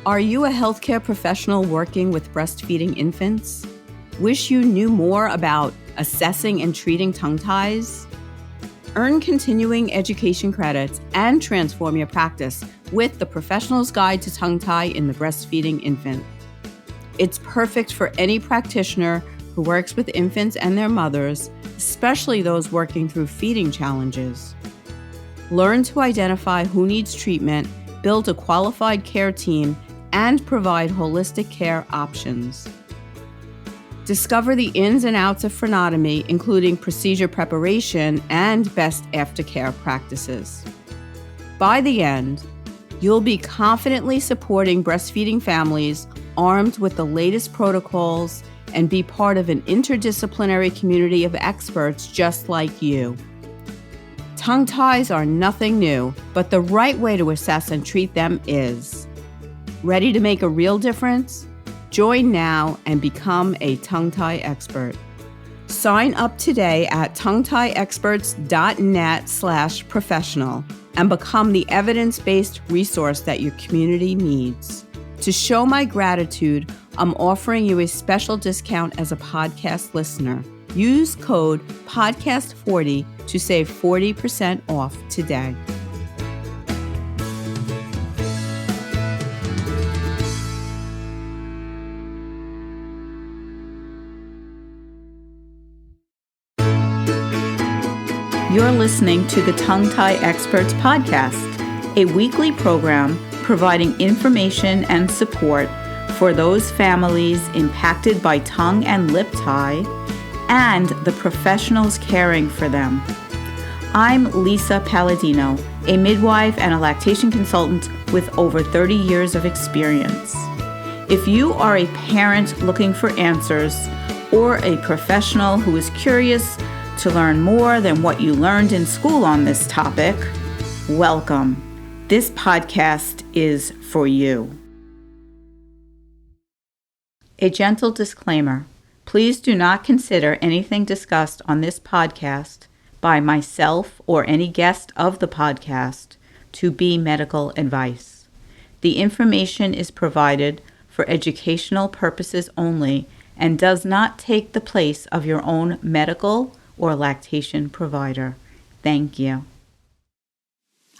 Are you a healthcare professional working with breastfeeding infants? Wish you knew more about assessing and treating tongue ties? Earn continuing education credits and transform your practice with the Professional's Guide to Tongue Tie in the Breastfeeding Infant. It's perfect for any practitioner who works with infants and their mothers, especially those working through feeding challenges. Learn to identify who needs treatment, build a qualified care team, and provide holistic care options. Discover the ins and outs of frenotomy, including procedure preparation and best aftercare practices. By the end, you'll be confidently supporting breastfeeding families armed with the latest protocols and be part of an interdisciplinary community of experts just like you. Tongue ties are nothing new, but the right way to assess and treat them is. Ready to make a real difference? Join now and become a tongue tie expert. Sign up today at tonguetieexperts.net/professional and become the evidence-based resource that your community needs. To show my gratitude, I'm offering you a special discount as a podcast listener. Use code PODCAST40 to save 40% off today. You're listening to the Tongue Tie Experts podcast, a weekly program providing information and support for those families impacted by tongue and lip tie and the professionals caring for them. I'm Lisa Palladino, a midwife and a lactation consultant with over 30 years of experience. If you are a parent looking for answers or a professional who is curious to learn more than what you learned in school on this topic, welcome. This podcast is for you. A gentle disclaimer. Please do not consider anything discussed on this podcast by myself or any guest of the podcast to be medical advice. The information is provided for educational purposes only and does not take the place of your own medical or lactation provider. Thank you.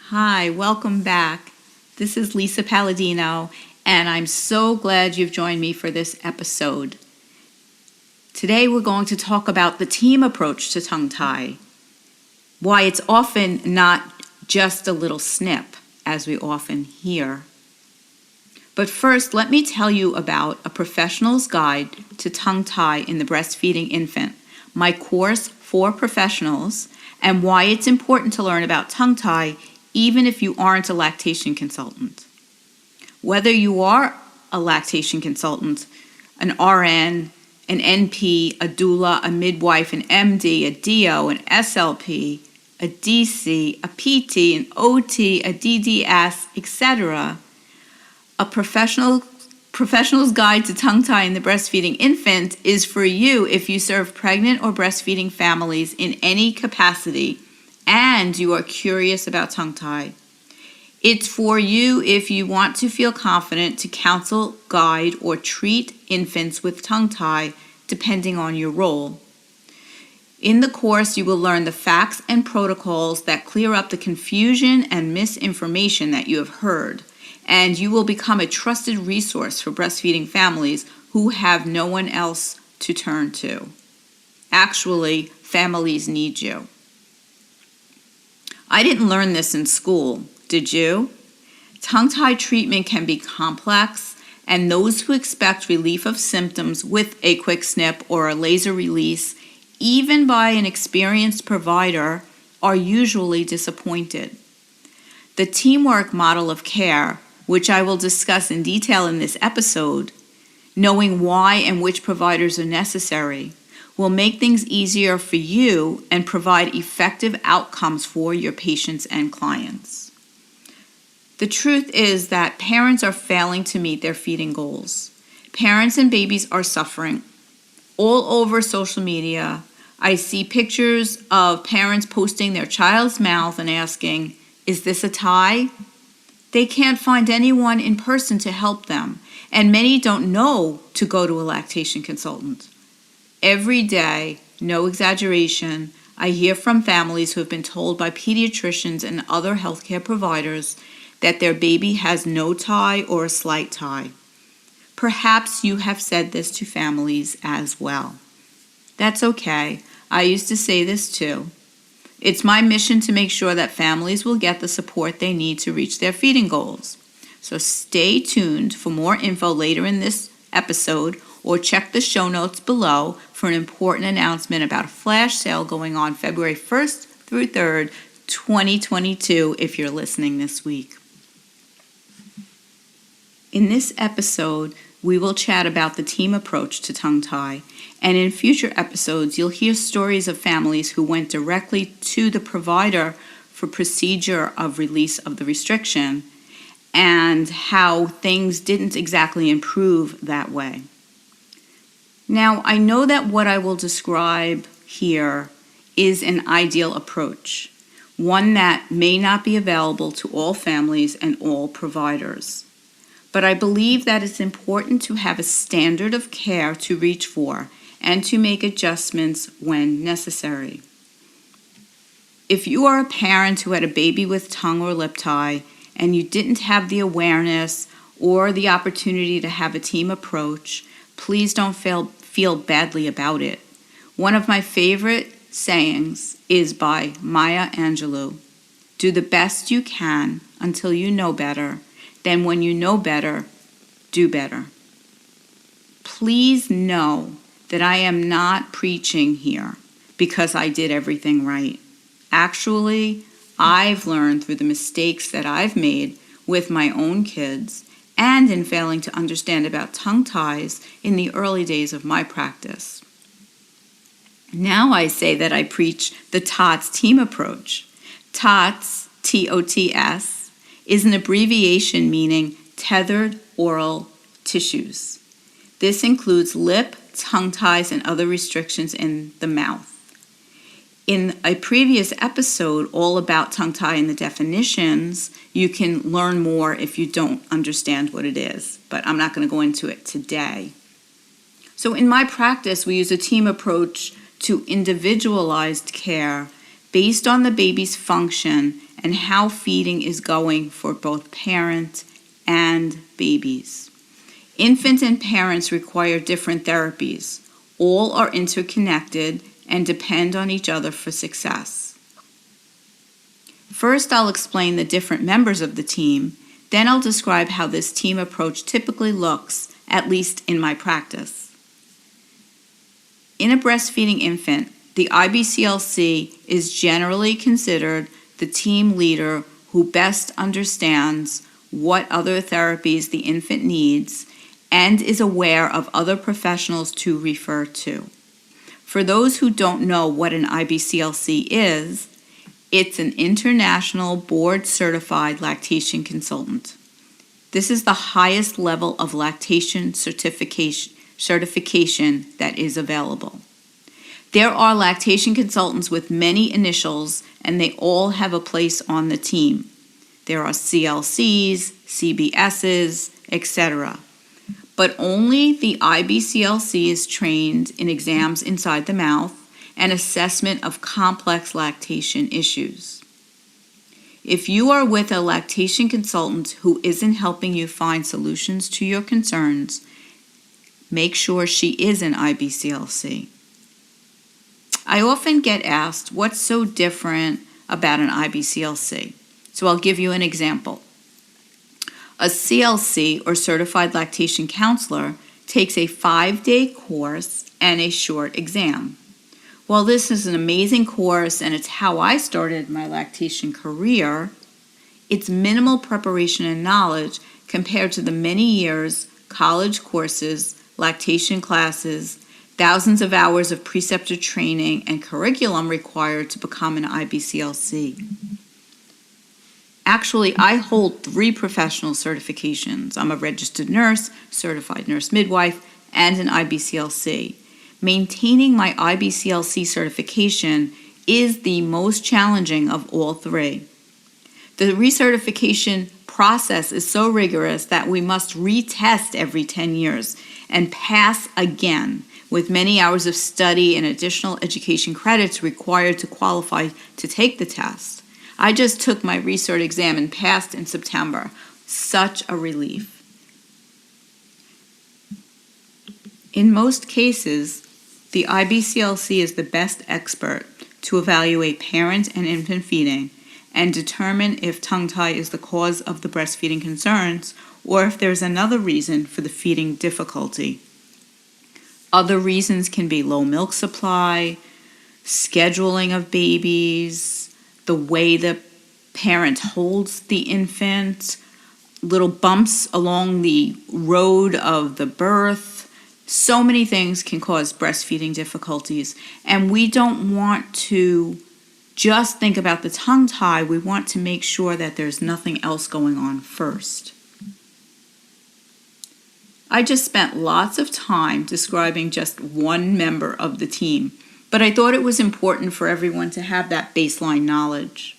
Hi, welcome back. This is Lisa Palladino, and I'm so glad you've joined me for this episode. Today we're going to talk about the team approach to tongue tie, why it's often not just a little snip, as we often hear. But first, let me tell you about a Professional's Guide to Tongue Tie in the Breastfeeding Infant, my course for professionals, and why it's important to learn about tongue tie even if you aren't a lactation consultant. Whether you are a lactation consultant, an RN, an NP, a doula, a midwife, an MD, a DO, an SLP, a DC, a PT, an OT, a DDS, etc., a Professional's Guide to Tongue Tie in the Breastfeeding Infant is for you if you serve pregnant or breastfeeding families in any capacity and you are curious about tongue tie. It's for you if you want to feel confident to counsel, guide, or treat infants with tongue tie, depending on your role. In the course, you will learn the facts and protocols that clear up the confusion and misinformation that you have heard, and you will become a trusted resource for breastfeeding families who have no one else to turn to. Actually, families need you. I didn't learn this in school, did you? Tongue tie treatment can be complex, and those who expect relief of symptoms with a quick snip or a laser release, even by an experienced provider, are usually disappointed. The teamwork model of care, which I will discuss in detail in this episode, knowing why and which providers are necessary, will make things easier for you and provide effective outcomes for your patients and clients. The truth is that parents are failing to meet their feeding goals. Parents and babies are suffering. All over social media, I see pictures of parents posting their child's mouth and asking, "Is this a tie?" They can't find anyone in person to help them, and many don't know to go to a lactation consultant. Every day, no exaggeration, I hear from families who have been told by pediatricians and other healthcare providers that their baby has no tie or a slight tie. Perhaps you have said this to families as well. That's okay. I used to say this too. It's my mission to make sure that families will get the support they need to reach their feeding goals. So stay tuned for more info later in this episode, or check the show notes below for an important announcement about a flash sale going on February 1st through 3rd, 2022 if you're listening this week. In this episode, we will chat about the team approach to tongue tie, and in future episodes, you'll hear stories of families who went directly to the provider for procedure of release of the restriction and how things didn't exactly improve that way. Now, I know that what I will describe here is an ideal approach, one that may not be available to all families and all providers. But I believe that it's important to have a standard of care to reach for and to make adjustments when necessary. If you are a parent who had a baby with tongue or lip tie and you didn't have the awareness or the opportunity to have a team approach, please don't feel badly about it. One of my favorite sayings is by Maya Angelou: do the best you can until you know better. Then when you know better, do better. Please know that I am not preaching here because I did everything right. Actually, I've learned through the mistakes that I've made with my own kids and in failing to understand about tongue ties in the early days of my practice. Now I say that I preach the TOTS team approach. TOTS, T-O-T-S, is an abbreviation meaning tethered oral tissues. This includes lip, tongue ties, and other restrictions in the mouth. In a previous episode all about tongue tie and the definitions, you can learn more if you don't understand what it is, but I'm not going to go into it today. So in my practice, we use a team approach to individualized care based on the baby's function and how feeding is going for both parent and babies. Infant and parents require different therapies. All are interconnected and depend on each other for success. First, I'll explain the different members of the team. Then I'll describe how this team approach typically looks, at least in my practice. In a breastfeeding infant, the IBCLC is generally considered the team leader who best understands what other therapies the infant needs and is aware of other professionals to refer to. For those who don't know what an IBCLC is, it's an international board-certified lactation consultant. This is the highest level of lactation certification that is available. There are lactation consultants with many initials, and they all have a place on the team. There are CLCs, CBSs, etc. But only the IBCLC is trained in exams inside the mouth and assessment of complex lactation issues. If you are with a lactation consultant who isn't helping you find solutions to your concerns, make sure she is an IBCLC. I often get asked what's so different about an IBCLC. So I'll give you an example. A CLC, or Certified Lactation Counselor, takes a 5-day course and a short exam. While this is an amazing course and it's how I started my lactation career, it's minimal preparation and knowledge compared to the many years, college courses, lactation classes, thousands of hours of preceptor training and curriculum required to become an IBCLC. Actually, I hold 3 professional certifications. I'm a registered nurse, certified nurse midwife, and an IBCLC. Maintaining my IBCLC certification is the most challenging of all 3. The recertification process is so rigorous that we must retest every 10 years and pass again, with many hours of study and additional education credits required to qualify to take the test. I just took my recert exam and passed in September. Such a relief. In most cases, the IBCLC is the best expert to evaluate parent and infant feeding and determine if tongue tie is the cause of the breastfeeding concerns or if there's another reason for the feeding difficulty. Other reasons can be low milk supply, scheduling of babies, the way the parent holds the infant, little bumps along the road of the birth. So many things can cause breastfeeding difficulties, and we don't want to just think about the tongue tie. We want to make sure that there's nothing else going on first. I just spent lots of time describing just one member of the team, but I thought it was important for everyone to have that baseline knowledge.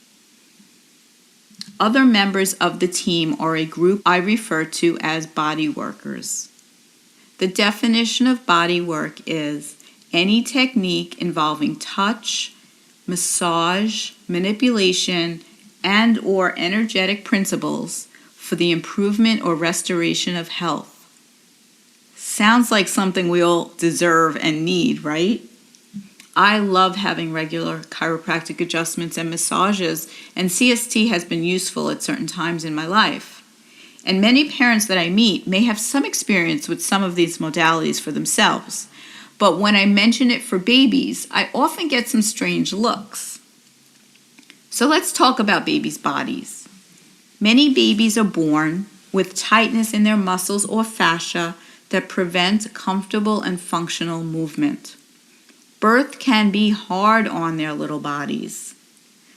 Other members of the team are a group I refer to as body workers. The definition of body work is any technique involving touch, massage, manipulation, and or energetic principles for the improvement or restoration of health. Sounds like something we all deserve and need, right? I love having regular chiropractic adjustments and massages, and CST has been useful at certain times in my life. And many parents that I meet may have some experience with some of these modalities for themselves. But when I mention it for babies, I often get some strange looks. So let's talk about babies' bodies. Many babies are born with tightness in their muscles or fascia that prevent comfortable and functional movement. Birth can be hard on their little bodies.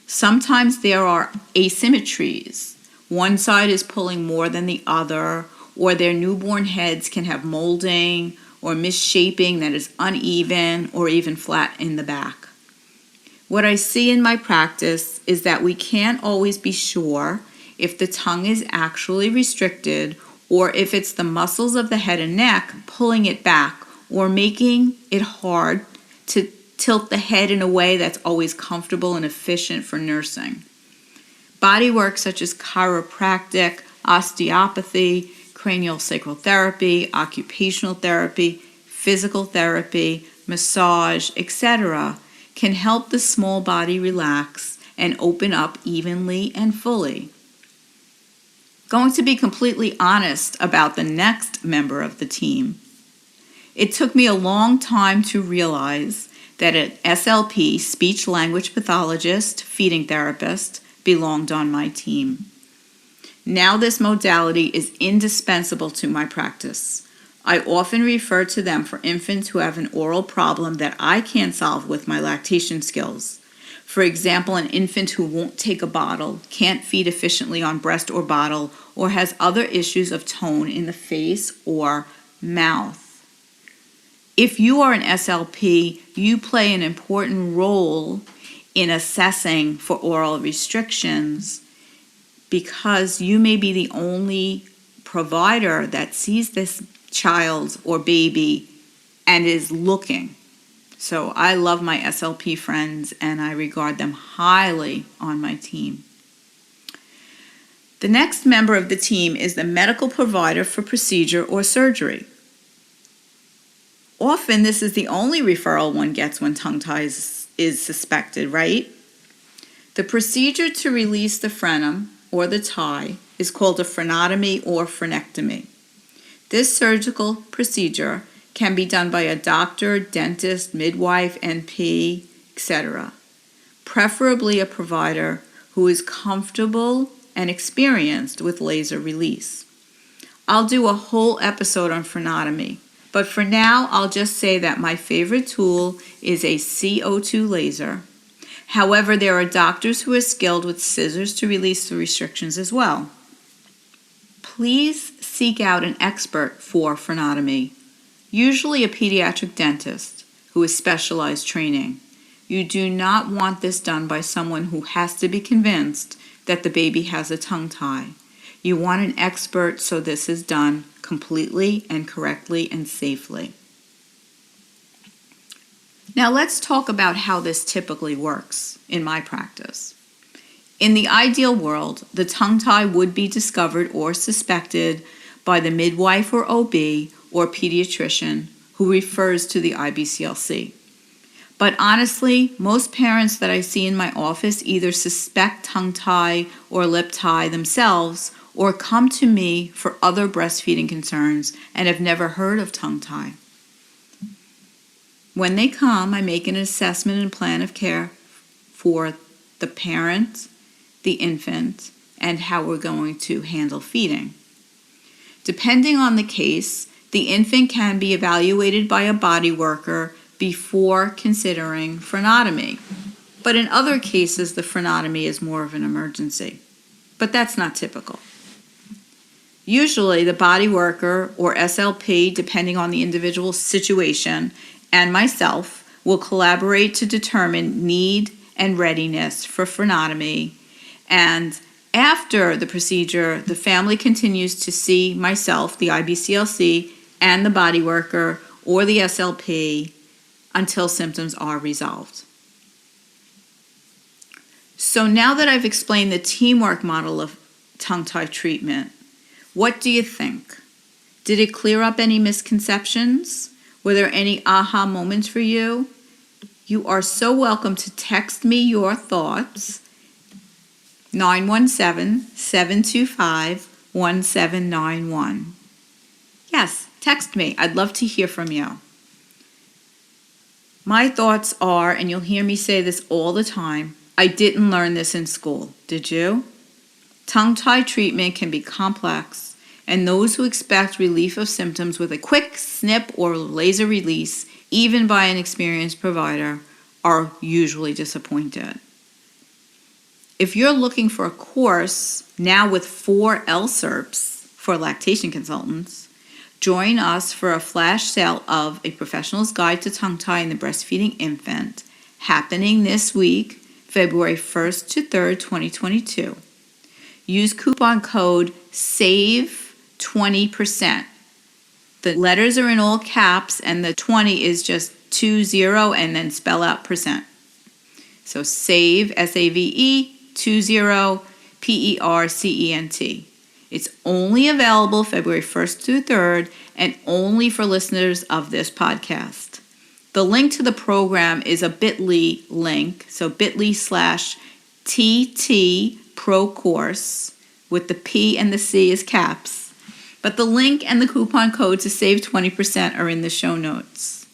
Sometimes there are asymmetries. One side is pulling more than the other, or their newborn heads can have molding or misshaping that is uneven or even flat in the back. What I see in my practice is that we can't always be sure if the tongue is actually restricted or if it's the muscles of the head and neck pulling it back or making it hard to tilt the head in a way that's always comfortable and efficient for nursing. Body work such as chiropractic, osteopathy, cranial sacral therapy, occupational therapy, physical therapy, massage, etc. can help the small body relax and open up evenly and fully. Going to be completely honest about the next member of the team. It took me a long time to realize that an SLP, speech-language pathologist, feeding therapist, belonged on my team. Now this modality is indispensable to my practice. I often refer to them for infants who have an oral problem that I can't solve with my lactation skills. For example, an infant who won't take a bottle, can't feed efficiently on breast or bottle, or has other issues of tone in the face or mouth. If you are an SLP, you play an important role in assessing for oral restrictions because you may be the only provider that sees this child or baby and is looking. So I love my SLP friends and I regard them highly on my team. The next member of the team is the medical provider for procedure or surgery. Often this is the only referral one gets when tongue tie is suspected, right? The procedure to release the frenum or the tie is called a frenotomy or frenectomy. This surgical procedure can be done by a doctor, dentist, midwife, NP, etc. Preferably a provider who is comfortable and experienced with laser release. I'll do a whole episode on frenotomy, but for now I'll just say that my favorite tool is a CO2 laser. However, there are doctors who are skilled with scissors to release the restrictions as well. Please seek out an expert for frenotomy, usually a pediatric dentist who is specialized training. You do not want this done by someone who has to be convinced that the baby has a tongue tie. You want an expert so this is done completely and correctly and safely. Now let's talk about how this typically works in my practice. In the ideal world, the tongue tie would be discovered or suspected by the midwife or OB or pediatrician who refers to the IBCLC. But honestly, most parents that I see in my office either suspect tongue tie or lip tie themselves or come to me for other breastfeeding concerns and have never heard of tongue tie. When they come, I make an assessment and plan of care for the parent, the infant, and how we're going to handle feeding. Depending on the case, the infant can be evaluated by a body worker before considering frenotomy. But in other cases, the frenotomy is more of an emergency. But that's not typical. Usually, the body worker or SLP, depending on the individual situation, and myself will collaborate to determine need and readiness for frenotomy. And after the procedure, the family continues to see myself, the IBCLC, and the body worker or the SLP until symptoms are resolved. So now that I've explained the teamwork model of tongue tie treatment, what do you think? Did it clear up any misconceptions? Were there any aha moments for you? You are so welcome to text me your thoughts. 917-725-1791. Yes, text me. I'd love to hear from you. My thoughts are, and you'll hear me say this all the time, I didn't learn this in school. Did you? Tongue tie treatment can be complex, and those who expect relief of symptoms with a quick snip or laser release, even by an experienced provider, are usually disappointed. If you're looking for a course, now with 4 LSERPs for lactation consultants, join us for a flash sale of A Professional's Guide to Tongue Tie in the Breastfeeding Infant, happening this week, February 1st to 3rd, 2022. Use coupon code SAVE20%. The letters are in all caps and the 20 is just 20 and then spell out percent. So SAVE, S-A-V-E, 20, P-E-R-C-E-N-T. It's only available February 1st through 3rd and only for listeners of this podcast. The link to the program is a bit.ly link, so bit.ly/TT Pro Course with the P and the C as caps. But the link and the coupon code to save 20% are in the show notes.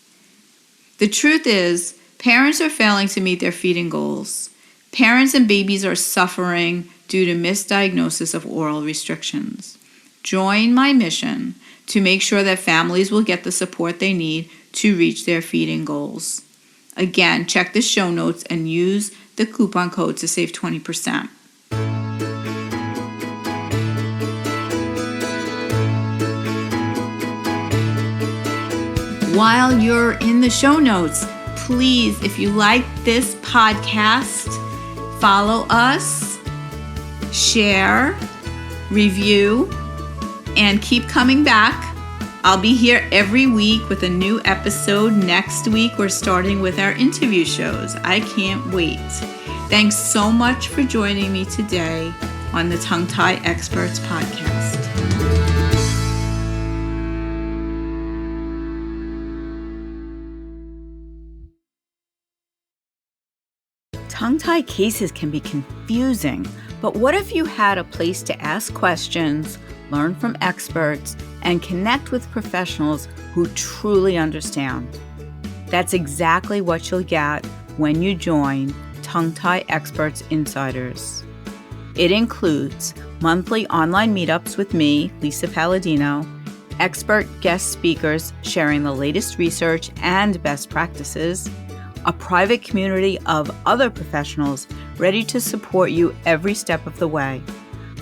The truth is, parents are failing to meet their feeding goals. Parents and babies are suffering due to misdiagnosis of oral restrictions. Join my mission to make sure that families will get the support they need to reach their feeding goals. Again, check the show notes and use the coupon code to save 20%. While you're in the show notes, please, if you like this podcast, follow us, share, review, and keep coming back. I'll be here every week with a new episode. Next week, we're starting with our interview shows. I can't wait. Thanks so much for joining me today on the Tongue Tie Experts podcast. Tongue tie cases can be confusing, but what if you had a place to ask questions, learn from experts, and connect with professionals who truly understand? That's exactly what you'll get when you join Tongue Tie Experts Insiders. It includes monthly online meetups with me, Lisa Palladino, expert guest speakers sharing the latest research and best practices, a private community of other professionals ready to support you every step of the way.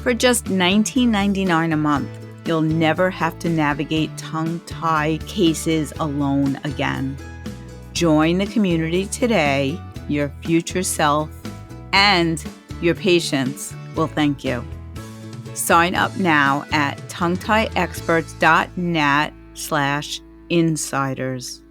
For just $19.99 a month, you'll never have to navigate tongue tie cases alone again. Join the community today. Your future self and your patients will thank you. Sign up now at tonguetieexperts.net/insiders.